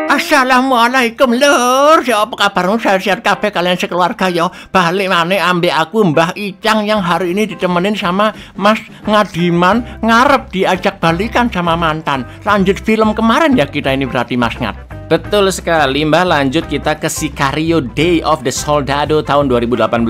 Assalamualaikum lur. Ya apa kabarmu? Sehat-sehat kabeh kalian sekeluarga ya. Balik maneh ambek aku Mbah Icang yang hari ini ditemenin sama Mas Ngadiman ngarep diajak balikan sama mantan. Lanjut film kemarin ya kita ini berarti Mas Ngad. Betul sekali Mbah, lanjut kita ke Sicario Day of the Soldado tahun 2018.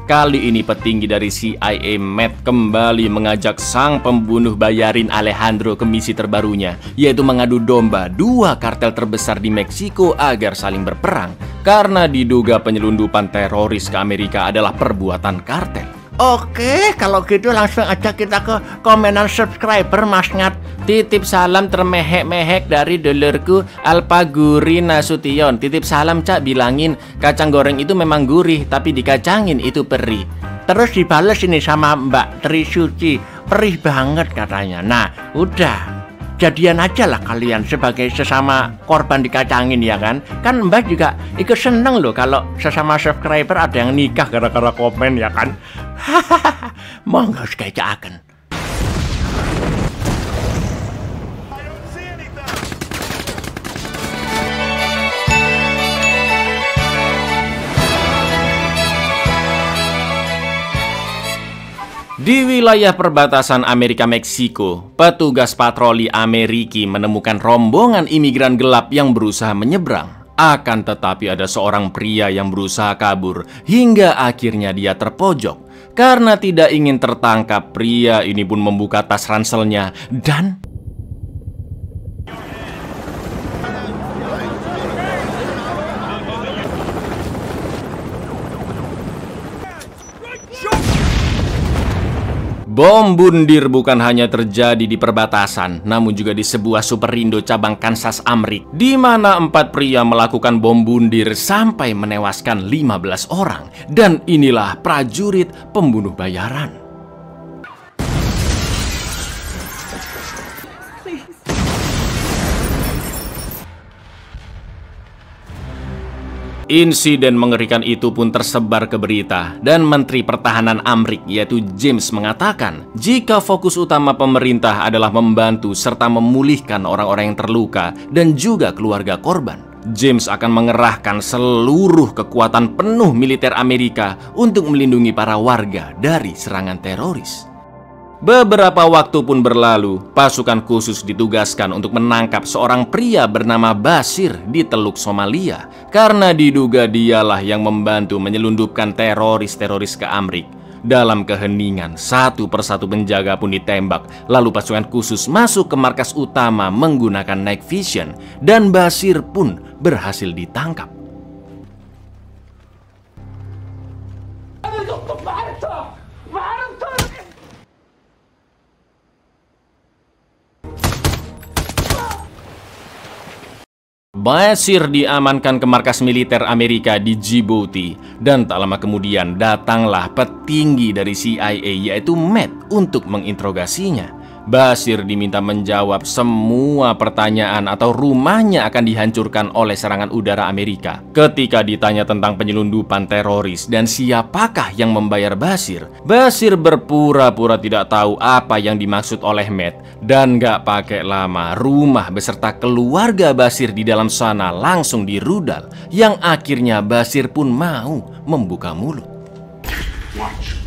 Kali ini petinggi dari CIA Matt kembali mengajak sang pembunuh bayarin Alejandro ke misi terbarunya, yaitu mengadu domba dua kartel terbesar di Meksiko agar saling berperang karena diduga penyelundupan teroris ke Amerika adalah perbuatan kartel. Oke, kalau gitu langsung aja kita ke komenan subscriber Mas Ngad. Titip salam termehek-mehek dari dulurku Alpaguri Nasution. Titip salam Cak, bilangin kacang goreng itu memang gurih, tapi dikacangin itu perih. Terus dibales ini sama Mbak Trisuci, perih banget katanya. Nah, udah jadian aja lah kalian sebagai sesama korban dikacangin ya kan. Kan Mbak juga ikut seneng loh kalau sesama subscriber ada yang nikah gara-gara komen ya kan. Hahaha, monggo sekejap. Di wilayah perbatasan Amerika-Meksiko, petugas patroli Amerika menemukan rombongan imigran gelap yang berusaha menyeberang. Akan tetapi ada seorang pria yang berusaha kabur hingga akhirnya dia terpojok. Karena tidak ingin tertangkap, pria ini pun membuka tas ranselnya dan bom bundir bukan hanya terjadi di perbatasan, namun juga di sebuah Superindo cabang Kansas Amrik, di mana 4 pria melakukan bom bundir sampai menewaskan 15 orang. Dan inilah prajurit pembunuh bayaran. Insiden mengerikan itu pun tersebar ke berita, dan Menteri Pertahanan Amrik yaitu James mengatakan jika fokus utama pemerintah adalah membantu serta memulihkan orang-orang yang terluka dan juga keluarga korban, James akan mengerahkan seluruh kekuatan penuh militer Amerika untuk melindungi para warga dari serangan teroris. Beberapa waktu pun berlalu, pasukan khusus ditugaskan untuk menangkap seorang pria bernama Basir di Teluk Somalia karena diduga dialah yang membantu menyelundupkan teroris-teroris ke Amrik. Dalam keheningan, satu persatu penjaga pun ditembak, lalu pasukan khusus masuk ke markas utama menggunakan night vision dan Basir pun berhasil ditangkap. Basir diamankan ke markas militer Amerika di Djibouti, dan tak lama kemudian datanglah petinggi dari CIA yaitu Matt untuk menginterogasinya. Basir diminta menjawab semua pertanyaan atau rumahnya akan dihancurkan oleh serangan udara Amerika. Ketika ditanya tentang penyelundupan teroris dan siapakah yang membayar Basir, Basir berpura-pura tidak tahu apa yang dimaksud oleh Matt. Dan gak pakai lama, rumah beserta keluarga Basir di dalam sana langsung dirudal, yang akhirnya Basir pun mau membuka mulut. Watch.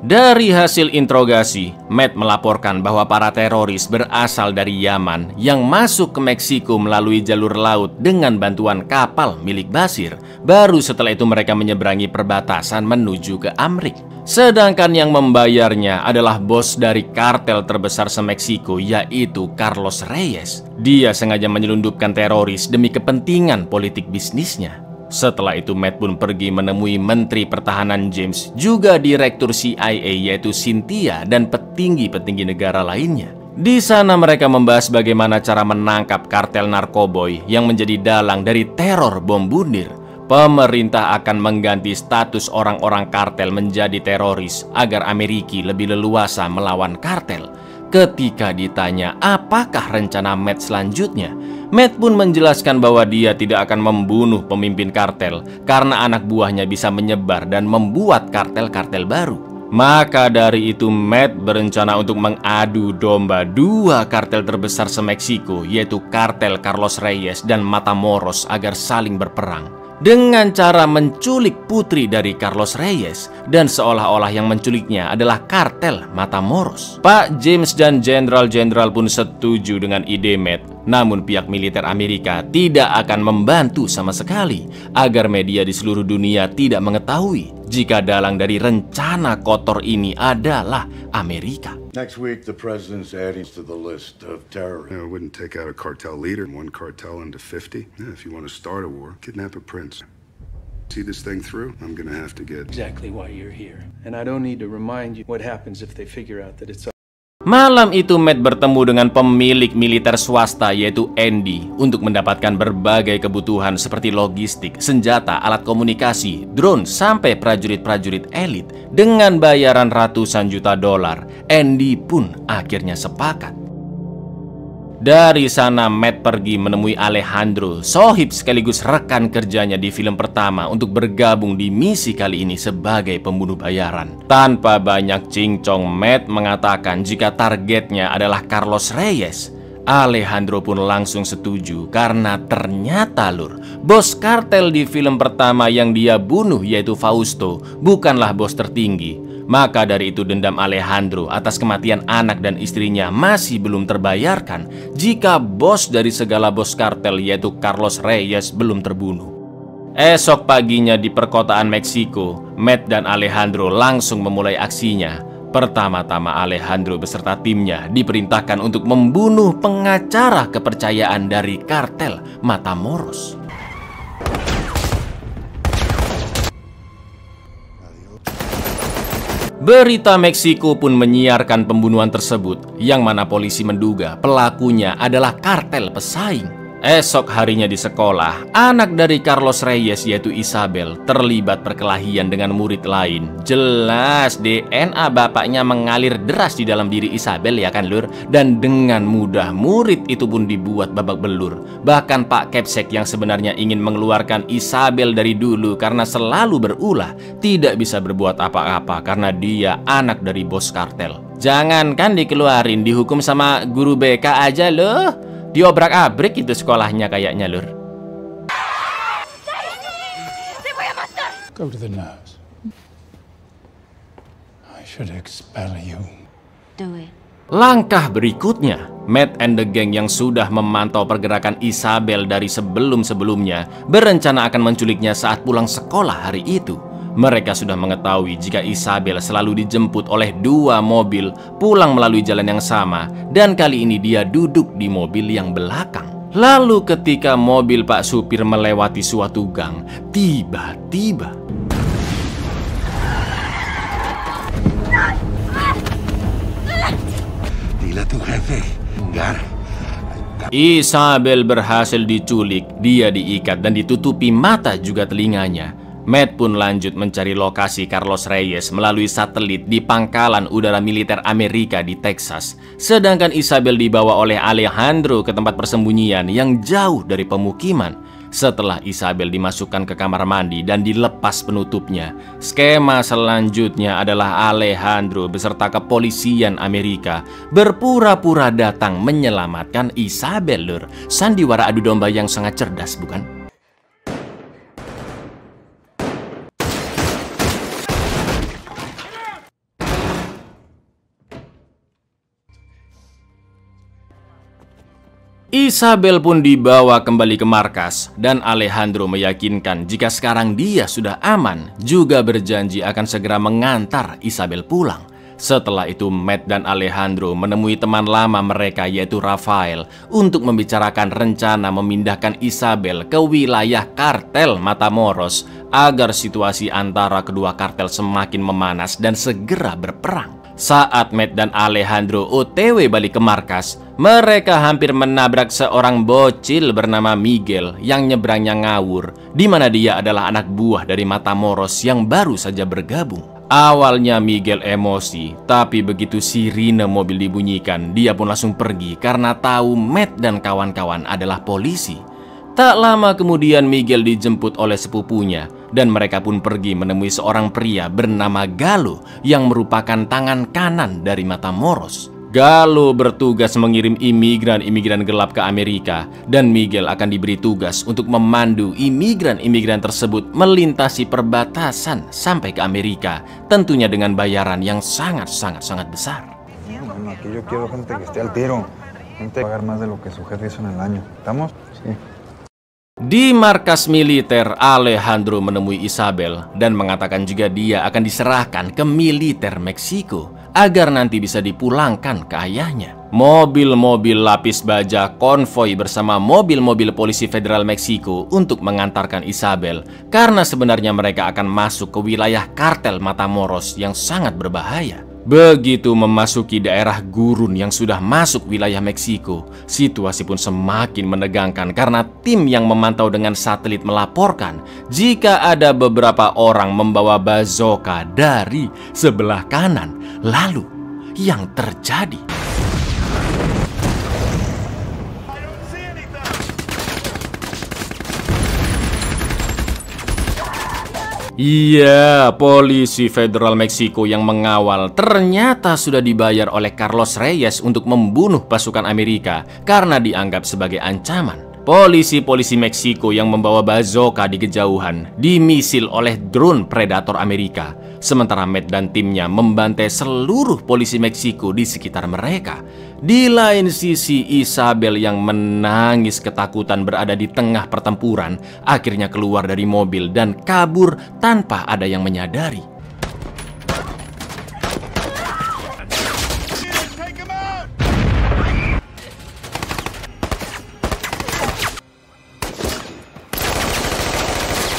Dari hasil interogasi, Matt melaporkan bahwa para teroris berasal dari Yaman yang masuk ke Meksiko melalui jalur laut dengan bantuan kapal milik Basir. Baru setelah itu mereka menyeberangi perbatasan menuju ke Amrik. Sedangkan yang membayarnya adalah bos dari kartel terbesar se-Meksiko, yaitu Carlos Reyes. Dia sengaja menyelundupkan teroris demi kepentingan politik bisnisnya. Setelah itu Matt pun pergi menemui Menteri Pertahanan James, juga Direktur CIA yaitu Cynthia, dan petinggi-petinggi negara lainnya. Di sana mereka membahas bagaimana cara menangkap kartel narkoboy yang menjadi dalang dari teror bom bundir. Pemerintah akan mengganti status orang-orang kartel menjadi teroris agar Amerika lebih leluasa melawan kartel. Ketika ditanya apakah rencana Matt selanjutnya, Matt pun menjelaskan bahwa dia tidak akan membunuh pemimpin kartel karena anak buahnya bisa menyebar dan membuat kartel-kartel baru. Maka dari itu Matt berencana untuk mengadu domba dua kartel terbesar se-Meksiko, yaitu kartel Carlos Reyes dan Matamoros, agar saling berperang dengan cara menculik putri dari Carlos Reyes, dan seolah-olah yang menculiknya adalah kartel Matamoros. Pak James dan jenderal-jenderal pun setuju dengan ide Matt. Namun pihak militer Amerika tidak akan membantu sama sekali agar media di seluruh dunia tidak mengetahui jika dalang dari rencana kotor ini adalah Amerika. Next week, the president's adding to the list of terrorists. I wouldn't take out a cartel leader, one cartel into 50. Yeah, if you want to start a war, kidnap a prince. See this thing through? I'm gonna have to get... Exactly why you're here. And I don't need to remind you what happens if they figure out that it's... Malam itu Matt bertemu dengan pemilik militer swasta yaitu Andy untuk mendapatkan berbagai kebutuhan seperti logistik, senjata, alat komunikasi, drone, sampai prajurit-prajurit elit dengan bayaran ratusan juta dolar. Andy pun akhirnya sepakat. Dari sana Matt pergi menemui Alejandro, sohib sekaligus rekan kerjanya di film pertama, untuk bergabung di misi kali ini sebagai pembunuh bayaran. Tanpa banyak cincong, Matt mengatakan jika targetnya adalah Carlos Reyes. Alejandro pun langsung setuju karena ternyata lur, bos kartel di film pertama yang dia bunuh yaitu Fausto bukanlah bos tertinggi. Maka dari itu dendam Alejandro atas kematian anak dan istrinya masih belum terbayarkan jika bos dari segala bos kartel yaitu Carlos Reyes belum terbunuh. Esok paginya di perkotaan Meksiko, Matt dan Alejandro langsung memulai aksinya. Pertama-tama Alejandro beserta timnya diperintahkan untuk membunuh pengacara kepercayaan dari kartel Matamoros. Berita Meksiko pun menyiarkan pembunuhan tersebut, yang mana polisi menduga pelakunya adalah kartel pesaing. Esok harinya di sekolah, anak dari Carlos Reyes yaitu Isabel terlibat perkelahian dengan murid lain. Jelas DNA bapaknya mengalir deras di dalam diri Isabel ya kan lur. Dan dengan mudah murid itu pun dibuat babak belur. Bahkan Pak Kepsek yang sebenarnya ingin mengeluarkan Isabel dari dulu karena selalu berulah, tidak bisa berbuat apa-apa karena dia anak dari bos kartel. Jangankan dikeluarin, dihukum sama guru BK aja loh. Diobrak-abrik itu sekolahnya kayaknya lur. Go to the nurse. I should expel you. Do it. Langkah berikutnya, Matt and the gang yang sudah memantau pergerakan Isabel dari sebelum-sebelumnya berencana akan menculiknya saat pulang sekolah hari itu. Mereka sudah mengetahui jika Isabel selalu dijemput oleh dua mobil pulang melalui jalan yang sama, dan kali ini dia duduk di mobil yang belakang. Lalu ketika mobil Pak Supir melewati suatu gang, tiba-tiba Isabel berhasil diculik. Dia diikat dan ditutupi mata juga telinganya. Matt pun lanjut mencari lokasi Carlos Reyes melalui satelit di pangkalan udara militer Amerika di Texas. Sedangkan Isabel dibawa oleh Alejandro ke tempat persembunyian yang jauh dari pemukiman. Setelah Isabel dimasukkan ke kamar mandi dan dilepas penutupnya, skema selanjutnya adalah Alejandro beserta kepolisian Amerika berpura-pura datang menyelamatkan Isabel lur. Sandiwara adu domba yang sangat cerdas bukan? Isabel pun dibawa kembali ke markas dan Alejandro meyakinkan jika sekarang dia sudah aman, juga berjanji akan segera mengantar Isabel pulang. Setelah itu Matt dan Alejandro menemui teman lama mereka yaitu Rafael untuk membicarakan rencana memindahkan Isabel ke wilayah kartel Matamoros agar situasi antara kedua kartel semakin memanas dan segera berperang. Saat Matt dan Alejandro OTW balik ke markas, mereka hampir menabrak seorang bocil bernama Miguel yang nyebrangnya ngawur, di mana dia adalah anak buah dari Matamoros yang baru saja bergabung. Awalnya Miguel emosi, tapi begitu sirine mobil dibunyikan, dia pun langsung pergi karena tahu Matt dan kawan-kawan adalah polisi. Tak lama kemudian Miguel dijemput oleh sepupunya dan mereka pun pergi menemui seorang pria bernama Gallo yang merupakan tangan kanan dari Matamoros. Gallo bertugas mengirim imigran-imigran gelap ke Amerika dan Miguel akan diberi tugas untuk memandu imigran-imigran tersebut melintasi perbatasan sampai ke Amerika, tentunya dengan bayaran yang sangat besar. Bueno, aquí yo quiero gente que esté al tiro, gente que pagar más de lo que su jefe hizo en el año. ¿Estamos? Sí. Di markas militer, Alejandro menemui Isabel dan mengatakan juga dia akan diserahkan ke militer Meksiko agar nanti bisa dipulangkan ke ayahnya. Mobil-mobil lapis baja konvoi bersama mobil-mobil polisi federal Meksiko untuk mengantarkan Isabel karena sebenarnya mereka akan masuk ke wilayah kartel Matamoros yang sangat berbahaya. Begitu memasuki daerah gurun yang sudah masuk wilayah Meksiko, situasi pun semakin menegangkan karena tim yang memantau dengan satelit melaporkan jika ada beberapa orang membawa bazooka dari sebelah kanan. Lalu, yang terjadi? Iya, polisi federal Meksiko yang mengawal ternyata sudah dibayar oleh Carlos Reyes untuk membunuh pasukan Amerika karena dianggap sebagai ancaman. Polisi-polisi Meksiko yang membawa bazooka di kejauhan dimisil oleh drone predator Amerika, sementara Matt dan timnya membantai seluruh polisi Meksiko di sekitar mereka. Di lain sisi, Isabel yang menangis ketakutan berada di tengah pertempuran akhirnya keluar dari mobil dan kabur tanpa ada yang menyadari.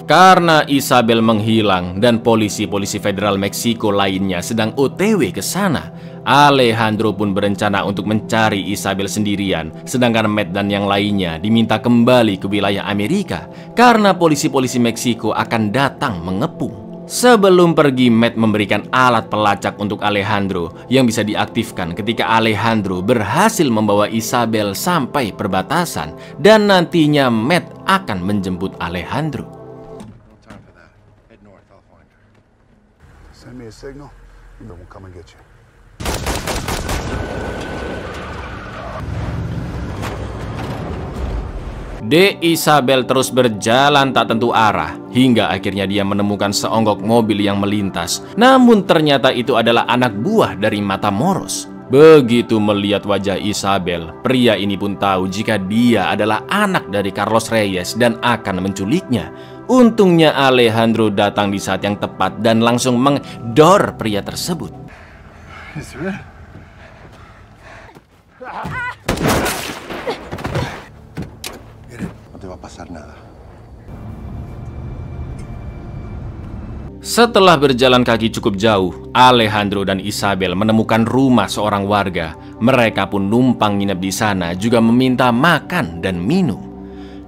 Karena Isabel menghilang dan polisi-polisi federal Meksiko lainnya sedang OTW ke sana, Alejandro pun berencana untuk mencari Isabel sendirian, sedangkan Matt dan yang lainnya diminta kembali ke wilayah Amerika karena polisi-polisi Meksiko akan datang mengepung. Sebelum pergi, Matt memberikan alat pelacak untuk Alejandro yang bisa diaktifkan ketika Alejandro berhasil membawa Isabel sampai perbatasan dan nantinya Matt akan menjemput Alejandro. Send me a signal, and then we'll come and get you. Isabel terus berjalan tak tentu arah hingga akhirnya dia menemukan seonggok mobil yang melintas. Namun ternyata itu adalah anak buah dari Matamoros. Begitu melihat wajah Isabel, pria ini pun tahu jika dia adalah anak dari Carlos Reyes dan akan menculiknya. Untungnya Alejandro datang di saat yang tepat dan langsung mengedor pria tersebut. Setelah berjalan kaki cukup jauh, Alejandro dan Isabel menemukan rumah seorang warga. Mereka pun numpang nginep di sana, juga meminta makan dan minum.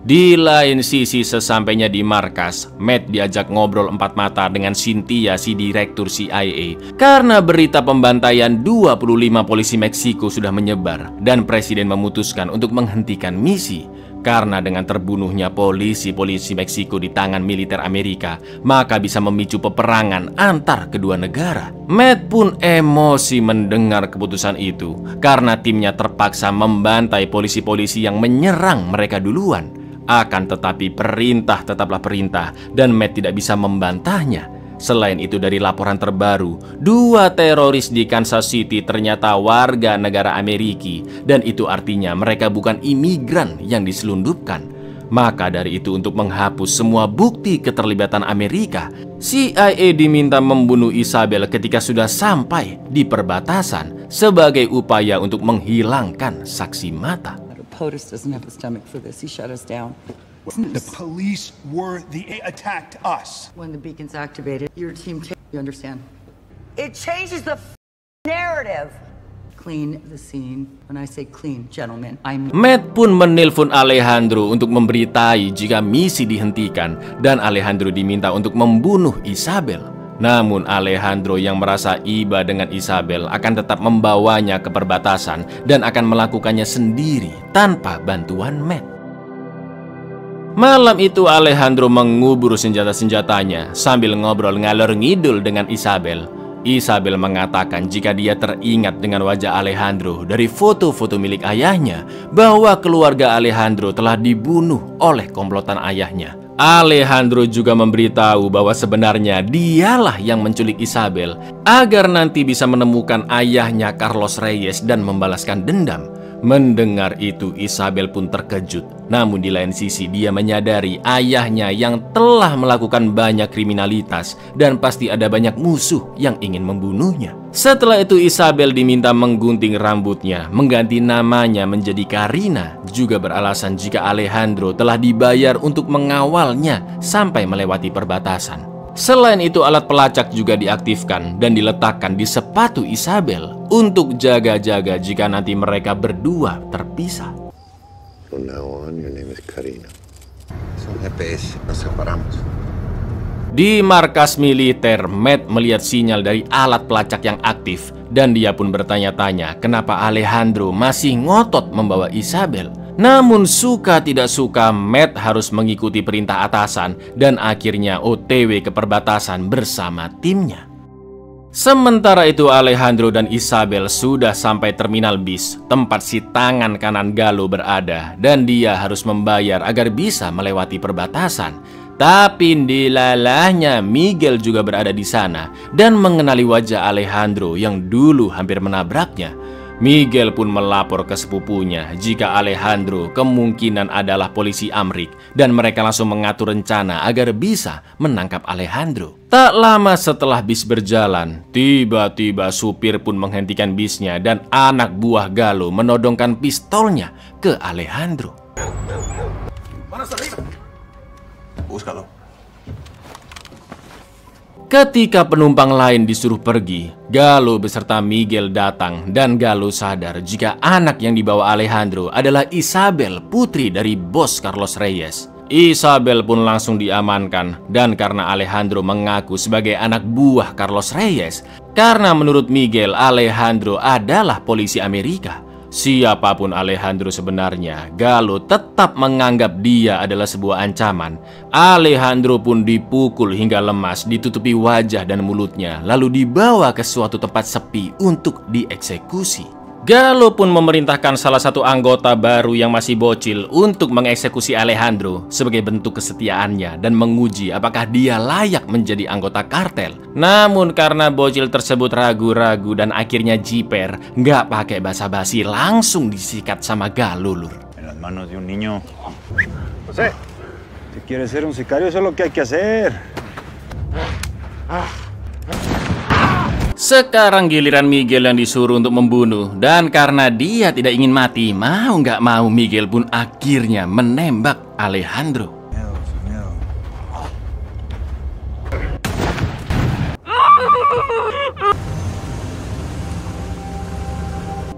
Di lain sisi, sesampainya di markas, Matt diajak ngobrol empat mata dengan Cynthia, si direktur CIA, karena berita pembantaian 25 polisi Meksiko sudah menyebar dan presiden memutuskan untuk menghentikan misi. Karena dengan terbunuhnya polisi-polisi Meksiko di tangan militer Amerika, maka bisa memicu peperangan antar kedua negara. Matt pun emosi mendengar keputusan itu karena timnya terpaksa membantai polisi-polisi yang menyerang mereka duluan. Akan tetapi perintah tetaplah perintah dan Matt tidak bisa membantahnya. Selain itu, dari laporan terbaru, 2 teroris di Kansas City ternyata warga negara Amerika, dan itu artinya mereka bukan imigran yang diselundupkan. Maka dari itu, untuk menghapus semua bukti keterlibatan Amerika, CIA diminta membunuh Isabel ketika sudah sampai di perbatasan sebagai upaya untuk menghilangkan saksi mata. POTUS doesn't have the stomach for this. He shut us down. The police attacked us. When the beacon's activated, your team you understand? It changes the narrative. Clean the scene. When I say clean, gentlemen, I mean... Matt pun menelpon Alejandro untuk memberitai jika misi dihentikan dan Alejandro diminta untuk membunuh Isabel. Namun Alejandro yang merasa iba dengan Isabel akan tetap membawanya ke perbatasan dan akan melakukannya sendiri tanpa bantuan Matt. Malam itu Alejandro mengubur senjata-senjatanya sambil ngobrol ngalor ngidul dengan Isabel. Isabel mengatakan jika dia teringat dengan wajah Alejandro dari foto-foto milik ayahnya bahwa keluarga Alejandro telah dibunuh oleh komplotan ayahnya. Alejandro juga memberitahu bahwa sebenarnya dialah yang menculik Isabel agar nanti bisa menemukan ayahnya Carlos Reyes dan membalaskan dendam. Mendengar itu Isabel pun terkejut. Namun di lain sisi dia menyadari ayahnya yang telah melakukan banyak kriminalitas dan pasti ada banyak musuh yang ingin membunuhnya. Setelah itu Isabel diminta menggunting rambutnya, mengganti namanya menjadi Karina, juga beralasan jika Alejandro telah dibayar untuk mengawalnya sampai melewati perbatasan. Selain itu alat pelacak juga diaktifkan dan diletakkan di sepatu Isabel untuk jaga-jaga jika nanti mereka berdua terpisah. From now on, your name is Karina. Son GPS, nos separamos. Di markas militer, Matt melihat sinyal dari alat pelacak yang aktif dan dia pun bertanya-tanya kenapa Alejandro masih ngotot membawa Isabel. Namun suka tidak suka Matt harus mengikuti perintah atasan dan akhirnya OTW ke perbatasan bersama timnya. Sementara itu Alejandro dan Isabel sudah sampai terminal bis, tempat si tangan kanan Gallo berada, dan dia harus membayar agar bisa melewati perbatasan. Tapi dilalahnya Miguel juga berada di sana dan mengenali wajah Alejandro yang dulu hampir menabraknya. Miguel pun melapor ke sepupunya jika Alejandro kemungkinan adalah polisi Amrik dan mereka langsung mengatur rencana agar bisa menangkap Alejandro. Tak lama setelah bis berjalan, tiba-tiba supir pun menghentikan bisnya dan anak buah Gallo menodongkan pistolnya ke Alejandro. Ketika penumpang lain disuruh pergi, Gallo beserta Miguel datang dan Gallo sadar jika anak yang dibawa Alejandro adalah Isabel, putri dari bos Carlos Reyes. Isabel pun langsung diamankan dan karena Alejandro mengaku sebagai anak buah Carlos Reyes, karena menurut Miguel Alejandro adalah polisi Amerika. Siapapun Alejandro sebenarnya, Gallo tetap menganggap dia adalah sebuah ancaman. Alejandro pun dipukul hingga lemas, ditutupi wajah dan mulutnya, lalu dibawa ke suatu tempat sepi untuk dieksekusi. Gallo pun memerintahkan salah satu anggota baru yang masih bocil untuk mengeksekusi Alejandro sebagai bentuk kesetiaannya dan menguji apakah dia layak menjadi anggota kartel. Namun karena bocil tersebut ragu-ragu dan akhirnya jiper, nggak pakai basa-basi langsung disikat sama Gallo, lur. En las manos de un niño. José, si quieres ser un sicario, eso es lo que hay que hacer. Sekarang giliran Miguel yang disuruh untuk membunuh. Dan karena dia tidak ingin mati, mau nggak mau Miguel pun akhirnya menembak Alejandro.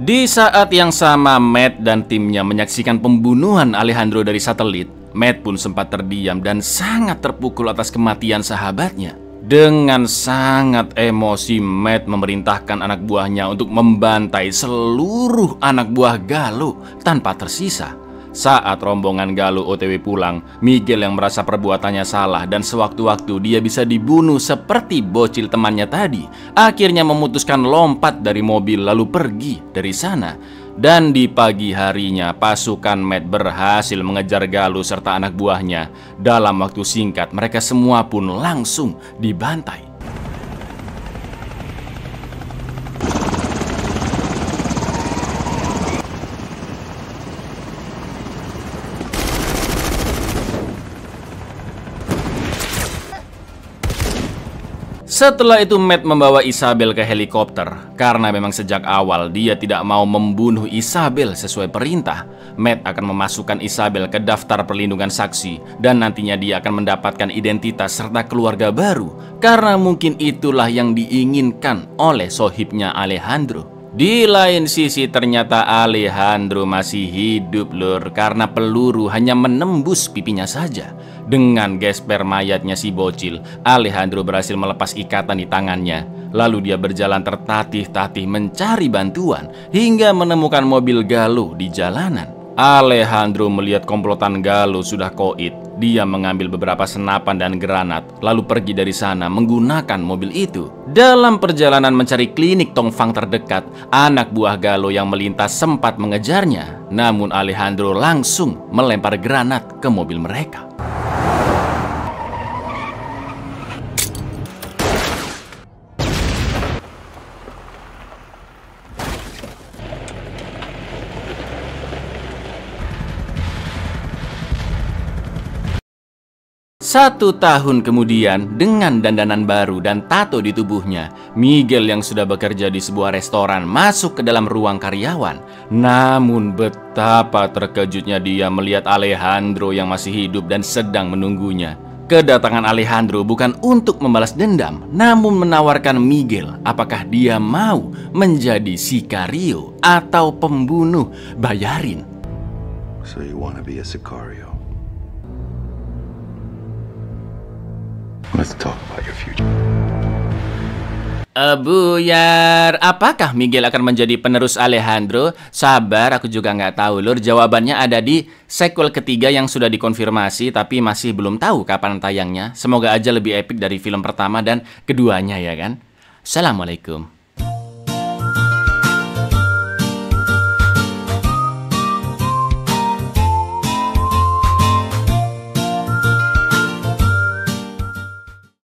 Di saat yang sama Matt dan timnya menyaksikan pembunuhan Alejandro dari satelit. Matt pun sempat terdiam dan sangat terpukul atas kematian sahabatnya. Dengan sangat emosi, Matt memerintahkan anak buahnya untuk membantai seluruh anak buah Gallo tanpa tersisa. Saat rombongan Gallo OTW pulang, Miguel yang merasa perbuatannya salah dan sewaktu-waktu dia bisa dibunuh seperti bocil temannya tadi, akhirnya memutuskan lompat dari mobil lalu pergi dari sana. Dan di pagi harinya pasukan Matt berhasil mengejar Gallo serta anak buahnya. Dalam waktu singkat mereka semua pun langsung dibantai. Setelah itu Matt membawa Isabel ke helikopter. Karena memang sejak awal dia tidak mau membunuh Isabel sesuai perintah, Matt akan memasukkan Isabel ke daftar perlindungan saksi. Dan nantinya dia akan mendapatkan identitas serta keluarga baru. Karena mungkin itulah yang diinginkan oleh sohibnya Alejandro. Di lain sisi ternyata Alejandro masih hidup lur, karena peluru hanya menembus pipinya saja. Dengan gesper mayatnya si bocil, Alejandro berhasil melepas ikatan di tangannya. Lalu dia berjalan tertatih-tatih mencari bantuan hingga menemukan mobil Gallo di jalanan. Alejandro melihat komplotan Gallo sudah koit. Dia mengambil beberapa senapan dan granat, lalu pergi dari sana menggunakan mobil itu. Dalam perjalanan mencari klinik tongfang terdekat, anak buah Gallo yang melintas sempat mengejarnya. Namun Alejandro langsung melempar granat ke mobil mereka. Satu tahun kemudian, dengan dandanan baru dan tato di tubuhnya, Miguel yang sudah bekerja di sebuah restoran masuk ke dalam ruang karyawan. Namun betapa terkejutnya dia melihat Alejandro yang masih hidup dan sedang menunggunya. Kedatangan Alejandro bukan untuk membalas dendam, namun menawarkan Miguel apakah dia mau menjadi sicario atau pembunuh bayarin. So you want to be a sicario? Let's talk about your future. Buyar, apakah Miguel akan menjadi penerus Alejandro? Sabar, aku juga nggak tahu lur. Jawabannya ada di sequel ketiga yang sudah dikonfirmasi, tapi masih belum tahu kapan tayangnya. Semoga aja lebih epic dari film pertama dan keduanya ya kan. Assalamualaikum.